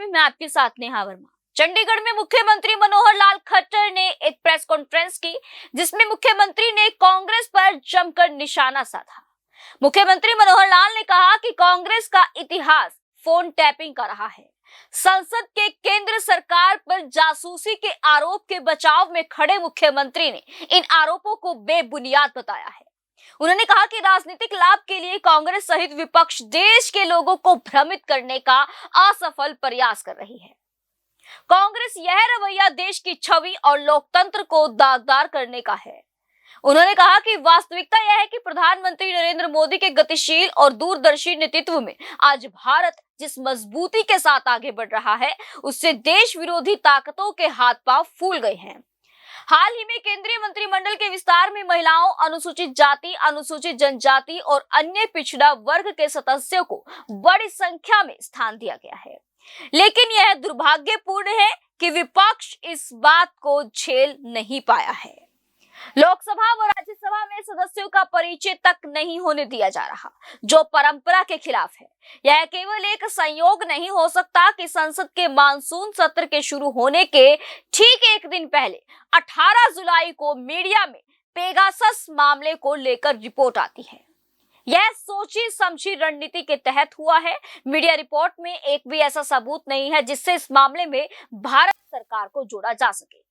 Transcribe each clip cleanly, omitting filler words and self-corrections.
मैं आपके साथ नेहा वर्मा। चंडीगढ़ में मुख्यमंत्री मनोहर लाल खट्टर ने एक प्रेस कॉन्फ्रेंस की, जिसमें मुख्यमंत्री ने कांग्रेस पर जमकर निशाना साधा। मुख्यमंत्री मनोहर लाल ने कहा कि कांग्रेस का इतिहास फोन टैपिंग का रहा है। संसद के केंद्र सरकार पर जासूसी के आरोप के बचाव में खड़े मुख्यमंत्री ने इन आरोपों को बेबुनियाद बताया है। उन्होंने कहा कि राजनीतिक लाभ के लिए कांग्रेस सहित विपक्ष देश के लोगों को भ्रमित करने का असफल प्रयास कर रही है। कांग्रेस यह रवैया देश की छवि और लोकतंत्र को दागदार करने का है। उन्होंने कहा कि वास्तविकता यह है कि प्रधानमंत्री नरेंद्र मोदी के गतिशील और दूरदर्शी नेतृत्व में आज भारत जिस मजबूती के साथ आगे बढ़ रहा है, उससे देश विरोधी ताकतों के हाथ पांव फूल गए हैं। हाल ही में केंद्रीय मंत्रिमंडल के विस्तार में महिलाओं, अनुसूचित जाति, अनुसूचित जनजाति और अन्य पिछड़ा वर्ग के सदस्यों को बड़ी संख्या में स्थान दिया गया है, लेकिन यह दुर्भाग्यपूर्ण है कि विपक्ष इस बात को झेल नहीं पाया है। लोकसभा व राज्यसभा में सदस्यों का परिचय तक नहीं होने दिया जा रहा, जो परंपरा के खिलाफ है। यह केवल एक संयोग नहीं हो सकता कि संसद के मानसून सत्र के शुरू होने के ठीक एक दिन पहले 18 जुलाई को मीडिया में पेगासस मामले को लेकर रिपोर्ट आती है। यह सोची समझी रणनीति के तहत हुआ है। मीडिया रिपोर्ट में एक भी ऐसा सबूत नहीं है जिससे इस मामले में भारत सरकार को जोड़ा जा सके।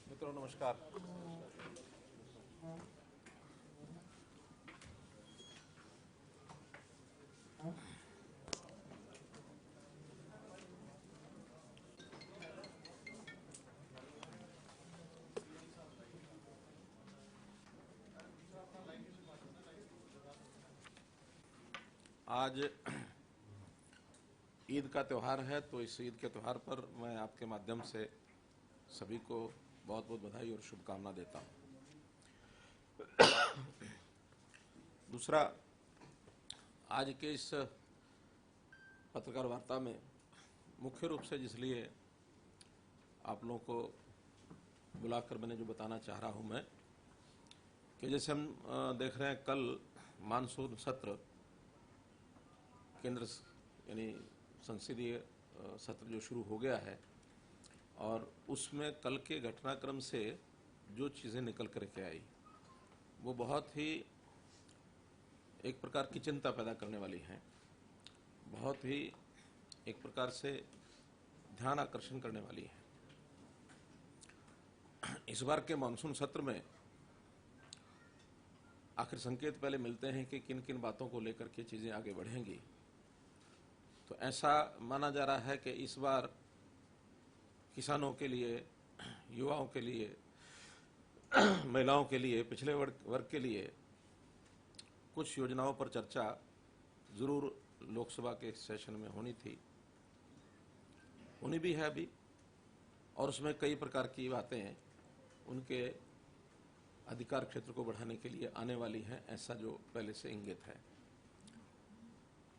मित्रों नमस्कार। आज ईद का त्यौहार है, तो इस ईद के त्यौहार पर मैं आपके माध्यम से सभी को बहुत बहुत बधाई और शुभकामना देता हूं। दूसरा, आज के इस पत्रकार वार्ता में मुख्य रूप से जिसलिए आप लोगों को बुलाकर मैंने जो बताना चाह रहा हूं मैं, कि जैसे हम देख रहे हैं कल मानसून सत्र केंद्र यानी संसदीय सत्र जो शुरू हो गया है, और उसमें कल के घटनाक्रम से जो चीज़ें निकल करके आई वो बहुत ही एक प्रकार की चिंता पैदा करने वाली हैं, बहुत ही एक प्रकार से ध्यान आकर्षण करने वाली है। इस बार के मानसून सत्र में आखिर संकेत पहले मिलते हैं कि किन किन बातों को लेकर के चीज़ें आगे बढ़ेंगी। तो ऐसा माना जा रहा है कि इस बार किसानों के लिए, युवाओं के लिए, महिलाओं के लिए, पिछड़े वर्ग के लिए कुछ योजनाओं पर चर्चा जरूर लोकसभा के सेशन में होनी थी, होनी भी है अभी, और उसमें कई प्रकार की बातें उनके अधिकार क्षेत्र को बढ़ाने के लिए आने वाली हैं, ऐसा जो पहले से इंगित है।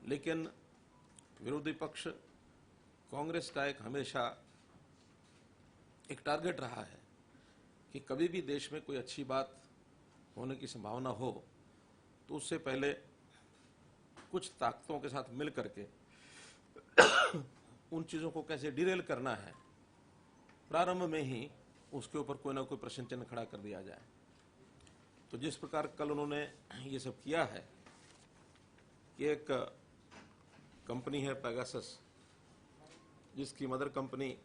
लेकिन विरोधी पक्ष कांग्रेस का एक हमेशा एक टारगेट रहा है कि कभी भी देश में कोई अच्छी बात होने की संभावना हो तो उससे पहले कुछ ताकतों के साथ मिल करके उन चीज़ों को कैसे डिरेल करना है, प्रारंभ में ही उसके ऊपर कोई ना कोई प्रश्न चिन्ह खड़ा कर दिया जाए। तो जिस प्रकार कल उन्होंने ये सब किया है कि एक कंपनी है पेगासस, जिसकी मदर कंपनी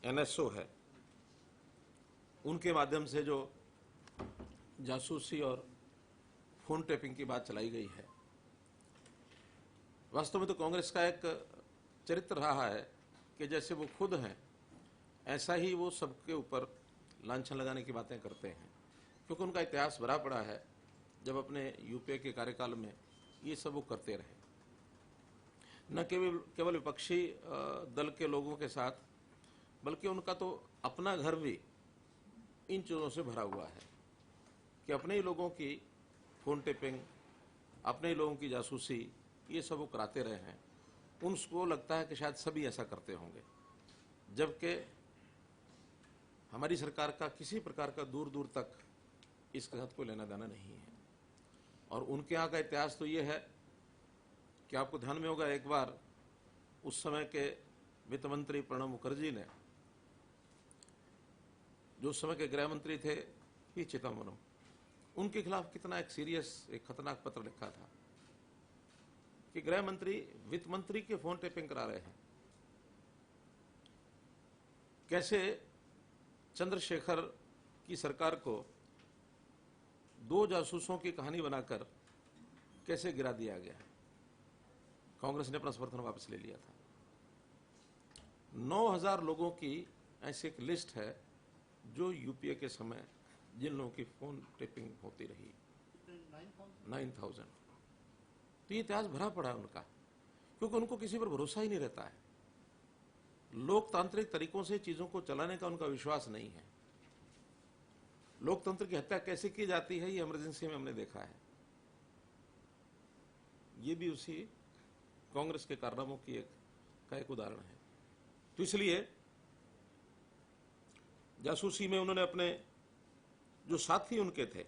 NSO है, उनके माध्यम से जो जासूसी और फोन टैपिंग की बात चलाई गई है, वास्तव में तो कांग्रेस का एक चरित्र रहा है कि जैसे वो खुद हैं ऐसा ही वो सबके ऊपर लांछन लगाने की बातें करते हैं, क्योंकि उनका इतिहास भरा पड़ा है। जब अपने यूपीए के कार्यकाल में ये सब वो करते रहे, न केवल विपक्षी दल के लोगों के साथ, बल्कि उनका तो अपना घर भी इन चीज़ों से भरा हुआ है कि अपने ही लोगों की फोन टेपिंग, अपने ही लोगों की जासूसी, ये सब वो कराते रहे हैं। उनको लगता है कि शायद सभी ऐसा करते होंगे, जबकि हमारी सरकार का किसी प्रकार का दूर दूर तक इसके साथ कोई लेना देना नहीं है। और उनके यहाँ का इतिहास तो ये है कि आपको ध्यान में होगा एक बार उस समय के वित्त मंत्री प्रणब मुखर्जी ने, जो उस समय के गृह मंत्री थे पी चिदम्बरम, उनके खिलाफ कितना एक सीरियस, एक खतरनाक पत्र लिखा था कि गृह मंत्री वित्त मंत्री के फोन टेपिंग करा रहे हैं। कैसे चंद्रशेखर की सरकार को 2 जासूसों की कहानी बनाकर कैसे गिरा दिया गया। कांग्रेस ने अपना समर्थन वापस ले लिया था। 9000 लोगों की ऐसी एक लिस्ट है जो यूपीए के समय जिन लोगों की फोन टेपिंग होती रही, 9000। तो ये इतिहास भरा पड़ा है उनका, क्योंकि उनको किसी पर भरोसा ही नहीं रहता है। लोकतांत्रिक तरीकों से चीजों को चलाने का उनका विश्वास नहीं है। लोकतंत्र की हत्या कैसे की जाती है ये इमरजेंसी में हमने देखा है। ये भी उसी कांग्रेस के कारनामों की एक उदाहरण है। तो इसलिए जासूसी में उन्होंने अपने जो साथी उनके थे,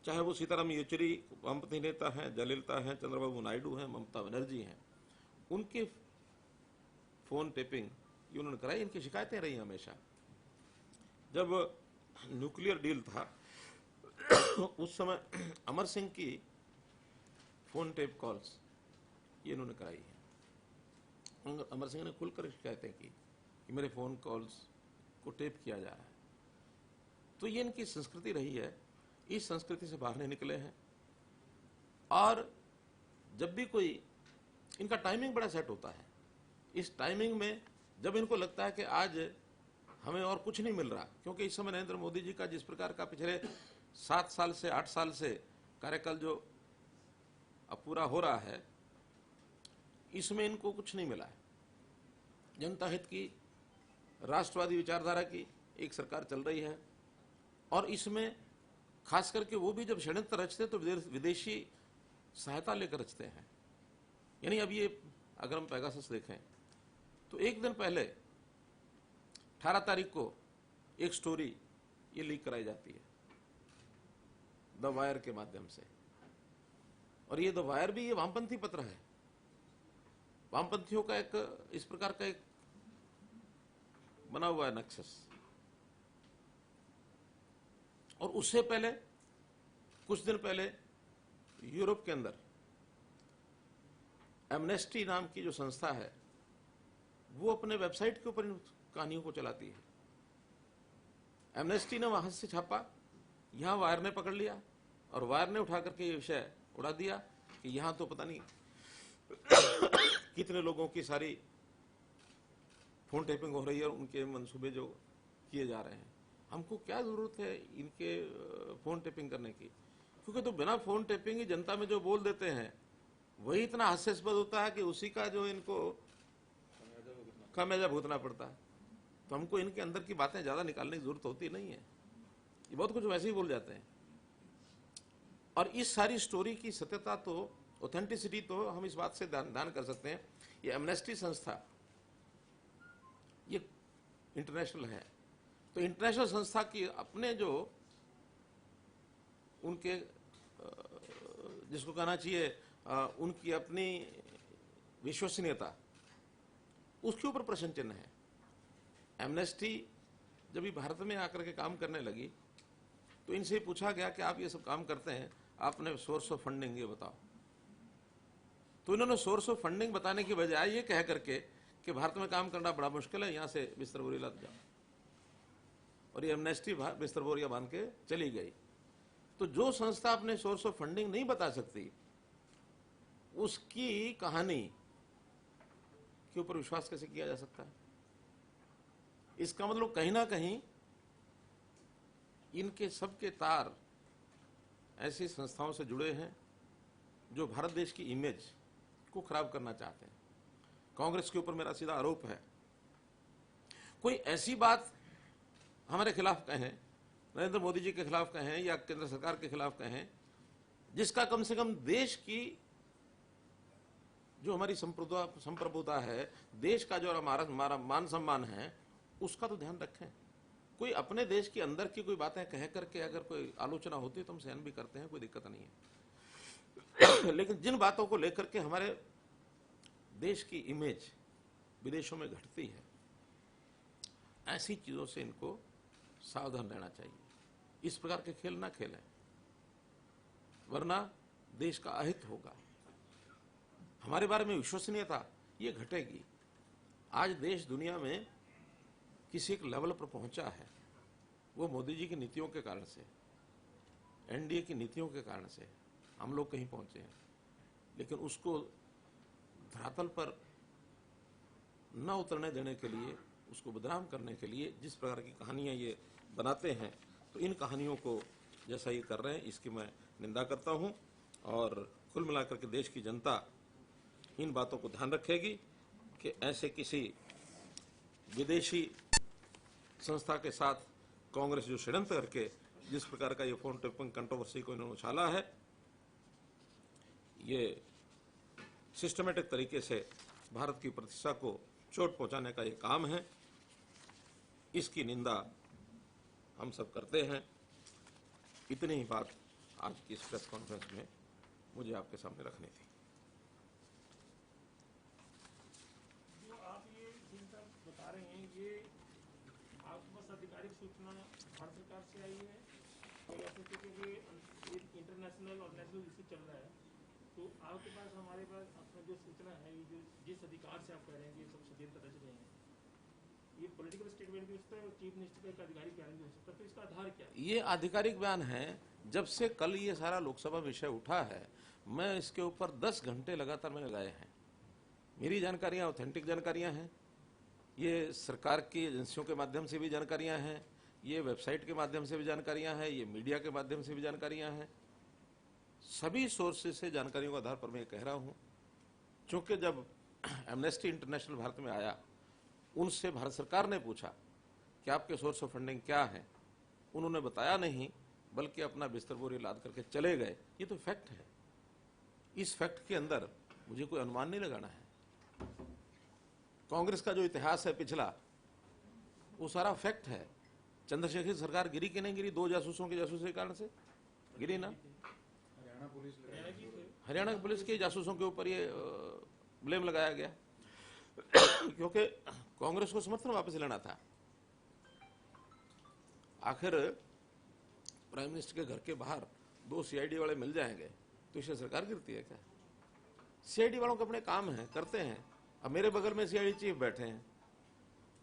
चाहे वो सीताराम येचुरी वामपंथी नेता हैं, जयललिता हैं, चंद्रबाबू नायडू हैं, ममता बनर्जी हैं, उनके फोन टेपिंग ये उन्होंने कराई। इनकी शिकायतें रही हमेशा। जब न्यूक्लियर डील था उस समय अमर सिंह की फोन टेप कॉल्स ये इन्होंने कराई है। अमर सिंह ने खुलकर शिकायतें की कि मेरे फोन कॉल्स को टेप किया जा रहा है। तो ये इनकी संस्कृति रही है। इस संस्कृति से बाहर नहीं निकले हैं। और जब भी कोई, इनका टाइमिंग बड़ा सेट होता है। इस टाइमिंग में जब इनको लगता है कि आज हमें और कुछ नहीं मिल रहा, क्योंकि इस समय नरेंद्र मोदी जी का जिस प्रकार का पिछले 7 साल से 8 साल से कार्यकाल जो अब पूरा हो रहा है, इसमें इनको कुछ नहीं मिला है। जनता हित की, राष्ट्रवादी विचारधारा की एक सरकार चल रही है। और इसमें खास करके वो भी जब षड्यंत्र रचते तो विदेशी सहायता लेकर रचते हैं। यानी अब ये अगर हम पेगासस देखें तो एक दिन पहले 18 तारीख को एक स्टोरी ये लीक कराई जाती है द वायर के माध्यम से। और ये द वायर भी ये वामपंथी पत्र है। वामपंथियों का एक इस प्रकार का एक बना हुआ है नक्सस। और उससे पहले कुछ दिन पहले यूरोप के अंदर एमनेस्टी नाम की जो संस्था है वो अपने वेबसाइट के ऊपर इन कहानियों को चलाती है। एमनेस्टी ने वहां से छापा, यहां वायर ने पकड़ लिया और वायर ने उठा करके ये विषय उड़ा दिया कि यहां तो पता नहीं कितने लोगों की सारी फोन टेपिंग हो रही है और उनके मंसूबे जो किए जा रहे हैं। हमको क्या जरूरत है इनके फोन टेपिंग करने की, क्योंकि तो बिना फोन टेपिंग ही जनता में जो बोल देते हैं वही इतना हास्यास्पद होता है कि उसी का जो इनको खामियाजा भुगतना पड़ता है। तो हमको इनके अंदर की बातें ज्यादा निकालने की जरूरत होती नहीं है। ये बहुत कुछ वैसे ही बोल जाते हैं। और इस सारी स्टोरी की सत्यता तो, ऑथेंटिसिटी तो हम इस बात से दान कर सकते हैं, ये एमनेस्टी संस्था ये इंटरनेशनल है। तो इंटरनेशनल संस्था की अपने जो उनके जिसको कहना चाहिए उनकी अपनी विश्वसनीयता, उसके ऊपर प्रश्न चिन्ह है। एमनेस्टी जब ये भारत में आकर के काम करने लगी तो इनसे पूछा गया कि आप ये सब काम करते हैं, आपने सोर्स ऑफ फंडिंग ये बताओ। तो इन्होंने सोर्स ऑफ फंडिंग बताने की बजाय ये कह करके कि भारत में काम करना बड़ा मुश्किल है, यहां से बिस्तर बोरी लद जाओ। और ये एमनेस्टी बिस्तर बोरिया बांध के चली गई। तो जो संस्था अपने सोर्स ऑफ फंडिंग नहीं बता सकती, उसकी कहानी के ऊपर विश्वास कैसे किया जा सकता है? इसका मतलब कहीं ना कहीं इनके सबके तार ऐसी संस्थाओं से जुड़े हैं जो भारत देश की इमेज को खराब करना चाहते हैं। कांग्रेस के ऊपर मेरा सीधा आरोप है, कोई ऐसी बात हमारे खिलाफ कहें, नरेंद्र मोदी जी के खिलाफ कहें या केंद्र सरकार के खिलाफ कहें, जिसका कम से कम देश की जो हमारी संप्रभुता है, देश का जो हमारा मान सम्मान है, उसका तो ध्यान रखें। कोई अपने देश के अंदर की कोई बातें कह करके अगर कोई आलोचना होती है तो हम सहन भी करते हैं, कोई दिक्कत नहीं है। लेकिन जिन बातों को लेकर के हमारे देश की इमेज विदेशों में घटती है, ऐसी चीजों से इनको सावधान रहना चाहिए। इस प्रकार के खेल ना खेलें, वरना देश का अहित होगा। हमारे बारे में विश्वसनीयता ये घटेगी। आज देश दुनिया में किसी एक लेवल पर पहुंचा है, वो मोदी जी की नीतियों के कारण से, एनडीए की नीतियों के कारण से हम लोग कहीं पहुंचे हैं। लेकिन उसको धरातल पर न उतरने देने के लिए, उसको बदनाम करने के लिए जिस प्रकार की कहानियां ये बनाते हैं, तो इन कहानियों को जैसा ये कर रहे हैं, इसकी मैं निंदा करता हूं। और कुल मिलाकर के देश की जनता इन बातों को ध्यान रखेगी कि ऐसे किसी विदेशी संस्था के साथ कांग्रेस जो षड्यंत्र करके जिस प्रकार का ये फोन टेपिंग कंट्रोवर्सी को इन्होंने उछाला है, ये सिस्टमेटिक तरीके से भारत की प्रतिष्ठा को चोट पहुंचाने का ये काम है। इसकी निंदा हम सब करते हैं। इतनी ही बात आज की इस प्रेस कॉन्फ्रेंस में मुझे आपके सामने रखनी थी। जो आप ये जिनका बता रहे हैं, ये आपके पास आधिकारिक सूचना भारत सरकार से आई है, तो या फिर क्योंकि इंटरनेशनल और नेशनल इशू चल रहा है, तो आपके पास, हमारे पास अपना जो सूचना है, ये जो जिस अधिकार से आप कह रहे हैं कि सब षड्यंत्र रच रहे हैं, ये पॉलिटिकल स्टेटमेंट भी हो सकता है और चीफ मिनिस्टर का एक आधिकारिक बयान भी हो सकता है, तो इसका आधार क्या है? ये आधिकारिक बयान है। जब से कल ये सारा लोकसभा विषय उठा है, मैं इसके ऊपर 10 घंटे लगातार मैंने लगाए हैं। मेरी जानकारियां ऑथेंटिक जानकारियां हैं, ये सरकार की एजेंसियों के माध्यम से भी जानकारियां हैं, ये वेबसाइट के माध्यम से भी जानकारियां हैं, ये मीडिया के माध्यम से भी जानकारियां हैं। सभी सोर्सेज से जानकारियों के आधार पर मैं कह रहा हूं। क्योंकि जब एमनेस्टी इंटरनेशनल भारत में आया, उनसे भारत सरकार ने पूछा कि आपके सोर्स ऑफ फंडिंग क्या है, उन्होंने बताया नहीं, बल्कि अपना बिस्तर बोरी लाद करके चले गए। ये तो फैक्ट है। इस फैक्ट के अंदर मुझे कोई अनुमान नहीं लगाना है। कांग्रेस का जो इतिहास है पिछला, वो सारा फैक्ट है। चंद्रशेखर सरकार गिरी कि नहीं गिरी? 2 जासूसों के जासूसी के कारण से गिरी ना। हरियाणा की पुलिस के जासूसों के ऊपर ये ब्लेम लगाया गया क्योंकि कांग्रेस को समर्थन वापस लेना था। आखिर प्राइम मिनिस्टर के घर के बाहर 2 सीआईडी वाले मिल जाएंगे तो इससे सरकार गिरती है क्या? सीआईडी वालों के अपने काम हैं, करते हैं। अब मेरे बगल में सीआईडी चीफ बैठे हैं,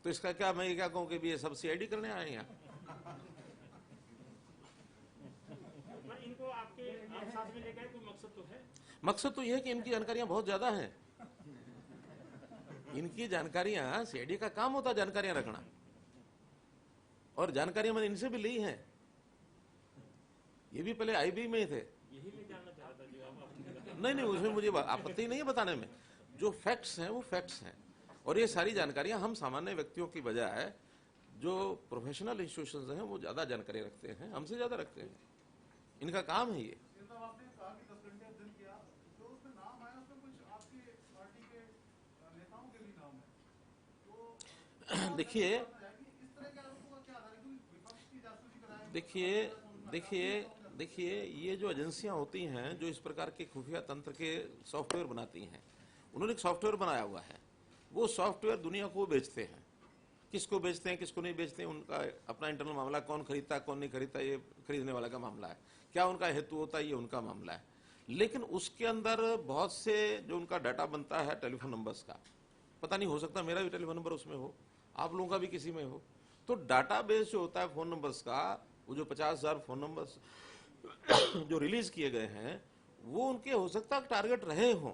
तो इसका क्या, मैं क्या कहूं कि भी ये सब सीआईडी करने आए हैं यहाँ? इनको आपके आप साथ में लेकर कोई मकसद तो है? मकसद तो यह है कि इनकी जानकारियां बहुत ज्यादा हैं। इनकी जानकारियां, सीआईडी का काम होता है जानकारियां रखना, और जानकारियां मैंने इनसे भी ली हैं। ये भी पहले आईबी में ही थे। यही मैं जानना चाह रहा था जो आप नहीं, उसमें मुझे आपत्ति नहीं है बताने में। जो फैक्ट्स हैं वो फैक्ट्स हैं, और ये सारी जानकारियां हम सामान्य व्यक्तियों की बजाय जो प्रोफेशनल इंस्टीट्यूशंस हैं वो ज्यादा जानकारी रखते हैं, हमसे ज्यादा रखते हैं। इनका काम है ये। देखिए ये जो एजेंसियां होती हैं जो इस प्रकार के खुफिया तंत्र के सॉफ्टवेयर बनाती हैं, उन्होंने एक सॉफ्टवेयर बनाया हुआ है। वो सॉफ्टवेयर दुनिया को बेचते हैं। किसको बेचते हैं, किसको नहीं बेचते हैं, उनका अपना इंटरनल मामला। कौन खरीदता है, कौन नहीं खरीदता, ये खरीदने वाला का मामला है। क्या उनका हेतु होता है, ये उनका मामला है। लेकिन उसके अंदर बहुत से जो उनका डाटा बनता है टेलीफोन नंबर्स का, पता नहीं, हो सकता मेरा भी टेलीफोन नंबर उसमें हो, आप लोगों का भी किसी में हो। तो डाटाबेस जो होता है फोन नंबर्स का, वो जो 50,000 फोन नंबर्स जो रिलीज किए गए हैं, वो उनके हो सकता है टारगेट रहे हों,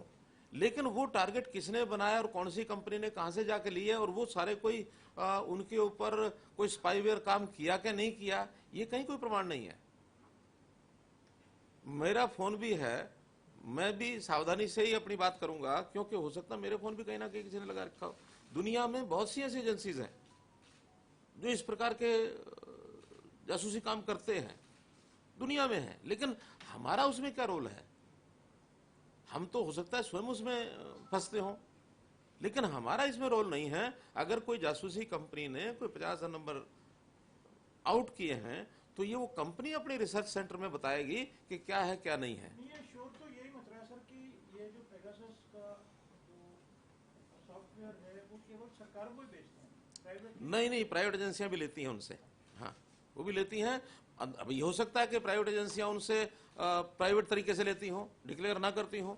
लेकिन वो टारगेट किसने बनाया और कौन सी कंपनी ने कहां से जाके लिए, और वो सारे कोई उनके ऊपर कोई स्पाईवेयर काम किया क्या नहीं किया, ये कहीं कोई प्रमाण नहीं है। मेरा फोन भी है, मैं भी सावधानी से ही अपनी बात करूंगा, क्योंकि हो सकता है मेरे फोन भी कहीं ना कहीं किसी ने लगा रखा हो। दुनिया में बहुत सी ऐसी एजेंसीज हैं जो इस प्रकार के जासूसी काम करते हैं, दुनिया में है। लेकिन हमारा उसमें क्या रोल है? हम तो हो सकता है स्वयं उसमें फंसते हों, लेकिन हमारा इसमें रोल नहीं है। अगर कोई जासूसी कंपनी ने कोई 50,000 नंबर आउट किए हैं, तो ये वो कंपनी अपने रिसर्च सेंटर में बताएगी कि क्या है क्या नहीं है। ये शोर तो यही मच रहा है सर पेगासस का जो सॉफ्टवेयर है वो केवल सरकारों को ही बेचते हैं, प्राइवेट नहीं, प्राइवेट एजेंसियां भी लेती हैं उनसे। हाँ, वो भी लेती हैं। अब ये हो सकता है कि प्राइवेट एजेंसियां उनसे प्राइवेट तरीके से लेती हों, डिक्लेयर ना करती हों,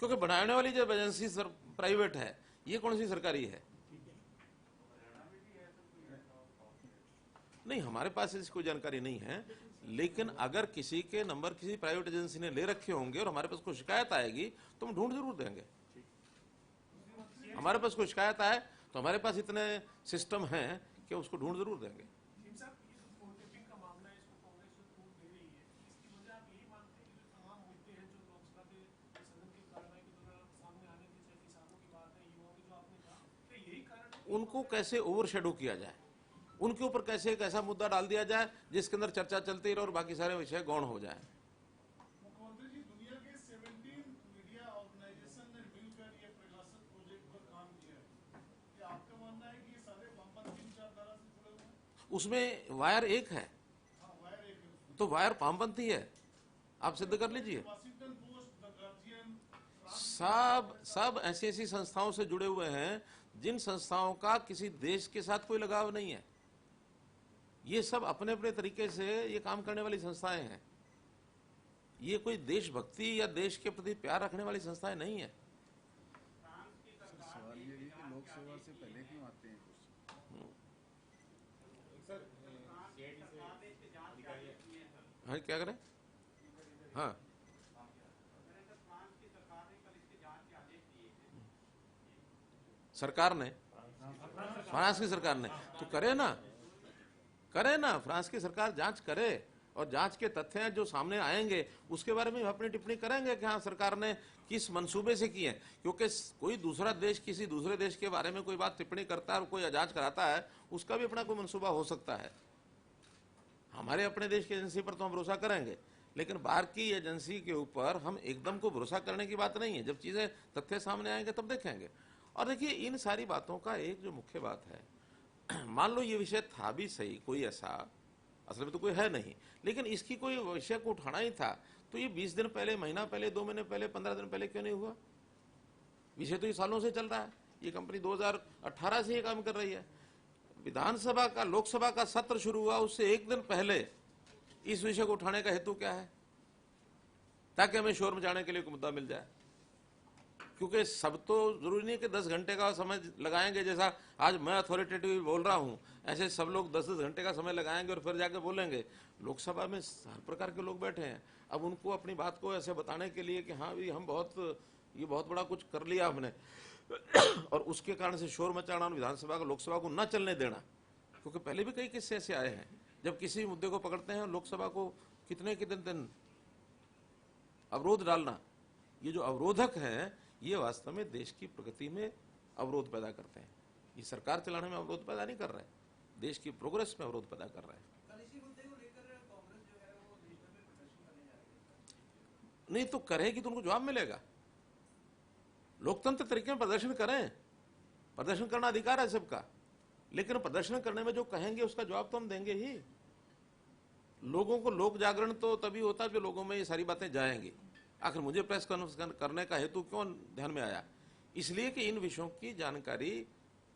क्योंकि बनाने वाली जब एजेंसी प्राइवेट है, ये कौन सी सरकारी है? नहीं, हमारे पास इसकी कोई जानकारी नहीं है, लेकिन अगर किसी के नंबर किसी प्राइवेट एजेंसी ने ले रखे होंगे और हमारे पास कोई शिकायत आएगी तो हम ढूंढ जरूर देंगे। हमारे पास कोई शिकायत आए तो हमारे पास इतने सिस्टम हैं कि उसको ढूंढ जरूर देंगे। का मामला है, इसको कांग्रेस छूट दे रही है, इसकी वजह आप यही मानते हैं कि जो तमाम मुद्दे हैं जो लोकसभा के सदन के कार्रवाई के दौरान सामने आने के, चाहे किसानों की बात है, युवाओं की, जो आपने कहा, तो यही कारण है उनको कैसे ओवरशेडो किया जाए, उनके ऊपर कैसे एक ऐसा मुद्दा डाल दिया जाए जिसके अंदर चर्चा चलती रहे और बाकी सारे विषय गौण हो जाए। मुख्यमंत्री जी, दुनिया के 17 मीडिया ऑर्गेनाइजेशन ने मिलकर ये पेगासस प्रोजेक्ट पर काम किया है। क्या आपका मानना है कि ये सारे वामपंथी विचारधारा से जुड़े हुए हैं? उसमें वायर एक है हाँ, वायर एक है उसमें। तो वायर वामपंथी है, आप सिद्ध कर लीजिए। वाशिंगटन पोस्ट, द गार्जियन, सब ऐसी ऐसी संस्थाओं से जुड़े हुए हैं जिन संस्थाओं का किसी देश के साथ कोई लगाव नहीं है। ये सब अपने अपने तरीके से ये काम करने वाली संस्थाएं हैं। ये कोई देशभक्ति या देश के प्रति प्यार रखने वाली संस्थाएं नहीं है। सवाल ये भी कि लोकसभा से पहले क्यों आते हैं कुछ? हाँ, क्या करें? हाँ, सरकार ने, फ्रांस की सरकार ने तो करे ना, फ्रांस की सरकार जांच करे और जांच के तथ्य जो सामने आएंगे उसके बारे में अपनी टिप्पणी करेंगे कि हाँ, सरकार ने किस मंसूबे से की है। क्योंकि कोई दूसरा देश किसी दूसरे देश के बारे में कोई बात टिप्पणी करता है और कोई जांच कराता है, उसका भी अपना कोई मंसूबा हो सकता है। हमारे अपने देश की एजेंसी पर तो हम भरोसा करेंगे, लेकिन बाहर की एजेंसी के ऊपर हम एकदम को भरोसा करने की बात नहीं है। जब चीजें तथ्य सामने आएंगे तब देखेंगे। और देखिए, इन सारी बातों का एक जो मुख्य बात है, मान लो ये विषय था भी सही, कोई ऐसा असल में तो कोई है नहीं, लेकिन इसकी कोई विषय को उठाना ही था तो ये 20 दिन पहले, महीना पहले, 2 महीने पहले, 15 दिन पहले क्यों नहीं हुआ? विषय तो ये सालों से चल रहा है। ये कंपनी 2018 से ये काम कर रही है। विधानसभा का, लोकसभा का सत्र शुरू हुआ उससे एक दिन पहले इस विषय को उठाने का हेतु क्या है? ताकि हमें शोर मचाने के लिए कोई मुद्दा मिल जाए। क्योंकि सब तो जरूरी नहीं कि 10 घंटे का समय लगाएंगे, जैसा आज मैं अथॉरिटेटिव बोल रहा हूं, ऐसे सब लोग 10-10 घंटे का समय लगाएंगे और फिर जाके बोलेंगे। लोकसभा में हर प्रकार के लोग बैठे हैं, अब उनको अपनी बात को ऐसे बताने के लिए कि हाँ भी हम बहुत बड़ा कुछ कर लिया हमने और उसके कारण से शोर मचाना और विधानसभा को, लोकसभा को न चलने देना। क्योंकि पहले भी कई किस्से ऐसे आए हैं जब किसी मुद्दे को पकड़ते हैं लोकसभा को कितने दिन अवरोध डालना। ये जो अवरोधक हैं ये वास्तव में देश की प्रगति में अवरोध पैदा करते हैं। ये सरकार चलाने में अवरोध पैदा नहीं कर रहे, देश की प्रोग्रेस में अवरोध पैदा कर रहे हैं। नहीं तो करेगी तो उनको जवाब मिलेगा। लोकतंत्र तरीके में प्रदर्शन करें, प्रदर्शन करना अधिकार है सबका, लेकिन प्रदर्शन करने में जो कहेंगे उसका जवाब तो हम देंगे ही। लोगों को लोक जागरण तो तभी होता है जो लोगों में ये सारी बातें जाएंगी। आखिर मुझे प्रेस कॉन्फ्रेंस करने का हेतु क्यों ध्यान में आया? इसलिए कि इन विषयों की जानकारी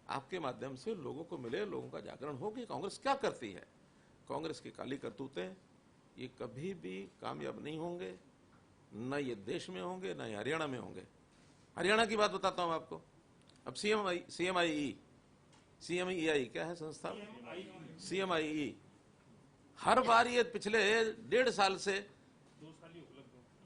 आपके माध्यम से लोगों को मिले, लोगों का जागरण हो कि कांग्रेस क्या करती है। कांग्रेस की काली करतूतें ये कभी भी कामयाब नहीं होंगे, न ये देश में होंगे, न ये हरियाणा में होंगे। हरियाणा की बात बताता हूं आपको। अब CMEI क्या है संस्था? CMIE हर बार ये पिछले 1.5 साल से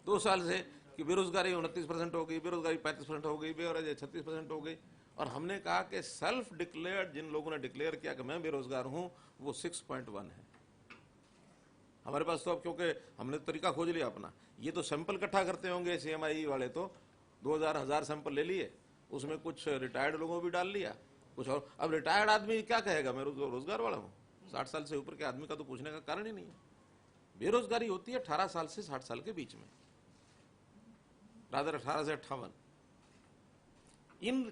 2 साल से कि बेरोजगारी 29% हो गई, बेरोजगारी 35% हो गई, बेरोजगारी 36% हो गई। और हमने कहा कि सेल्फ डिक्लेयर्ड, जिन लोगों ने डिक्लेयर किया कि मैं बेरोजगार हूं, वो 6.1 है। हमारे पास तो अब क्योंकि हमने तरीका खोज लिया अपना, ये तो सैंपल इकट्ठा करते होंगे CMIE वाले, तो 2000 सैंपल ले लिए, उसमें कुछ रिटायर्ड लोगों भी डाल लिया, कुछ और। अब रिटायर्ड आदमी क्या कहेगा मैं रोजगार वाला हूँ? 60 साल से ऊपर के आदमी का तो पूछने का कारण ही नहीं है। बेरोजगारी होती है 18 साल से 60 साल के बीच में, रादर 18 से 58।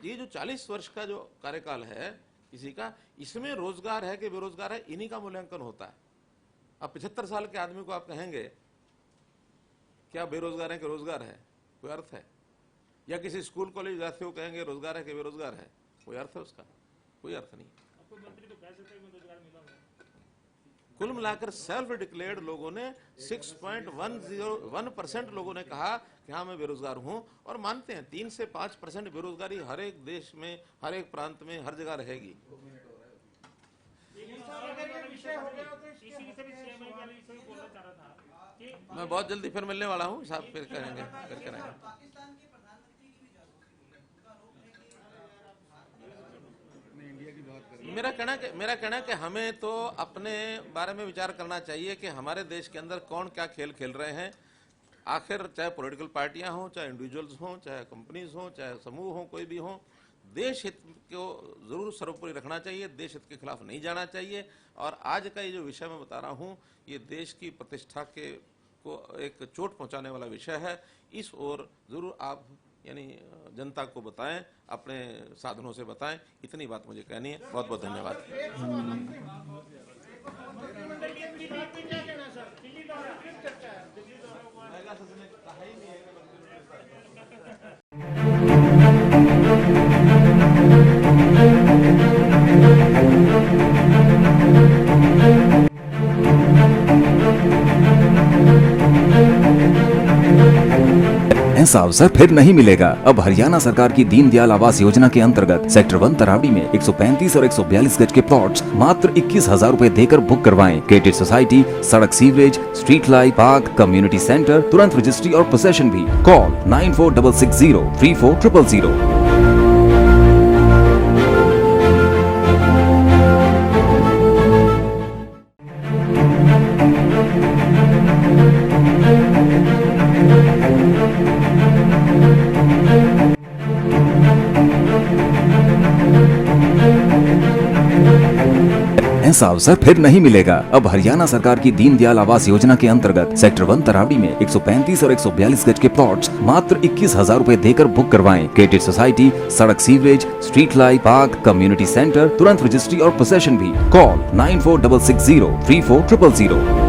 ये जो 40 वर्ष का जो कार्यकाल है किसी का, इसमें रोजगार है कि बेरोजगार है, इन्हीं का मूल्यांकन होता है। अब 75 साल के आदमी को आप कहेंगे क्या बेरोजगार है कि रोजगार है, कोई अर्थ है? या किसी स्कूल कॉलेज विद्यार्थियों को कहेंगे रोजगार है कि बेरोजगार है, कोई अर्थ है उसका? कोई अर्थ नहीं। आपको मंत्री तो कह सकते हैं कि रोजगार मिला हुआ है। कुल मिलाकर सेल्फ डिक्लेयर्ड लोगों ने 6.101% लोगों ने कहा कि हाँ मैं बेरोजगार हूं, और मानते हैं 3 से 5% बेरोजगारी हर एक देश में, हर एक प्रांत में, हर जगह रहेगी। इसी विषय में CMI वाले विषय में बोलना चाह रहा था कि मैं बहुत जल्दी फिर मिलने वाला हूँ, साहब फिर करेंगे, फिर करेंगे। अपने इंडिया की बात करें। मेरा कहना है कि हमें तो अपने बारे में विचार करना चाहिए कि हमारे देश के अंदर कौन क्या खेल खेल रहे हैं। आखिर चाहे पॉलिटिकल पार्टियां हों, चाहे इंडिविजुअल्स हों, चाहे कंपनीज हों, चाहे समूह हों, कोई भी हों, देश हित को जरूर सर्वोपरि रखना चाहिए, देश हित के खिलाफ नहीं जाना चाहिए। और आज का ये जो विषय मैं बता रहा हूँ, ये देश की प्रतिष्ठा को एक चोट पहुंचाने वाला विषय है। इस ओर जरूर आप यानी जनता को बताएं, अपने साधनों से बताएं। इतनी बात मुझे कहनी है। बहुत बहुत धन्यवाद। ऐसा अवसर फिर नहीं मिलेगा। अब हरियाणा सरकार की दीनदयाल आवास योजना के अंतर्गत सेक्टर 1 तरावड़ी में 135 और 142 गज के प्लॉट्स मात्र 21,000 रुपए देकर बुक करवाएं। क्रिएटिव सोसाइटी, सड़क, sewerage, street light, park, community centre, तुरंत रजिस्ट्री और पोसेशन भी। कॉल 9466034000। ऐसा अवसर फिर नहीं मिलेगा। अब हरियाणा सरकार की दीनदयाल आवास योजना के अंतर्गत सेक्टर 1 तरावड़ी में 135 और 142 गज के प्लॉट्स मात्र 21,000 रुपए देकर बुक करवाएं। क्रिएटिव सोसाइटी, सड़क, sewerage, street light, park, community centre, तुरंत रजिस्ट्री और पोसेशन भी। कॉल 9466034000।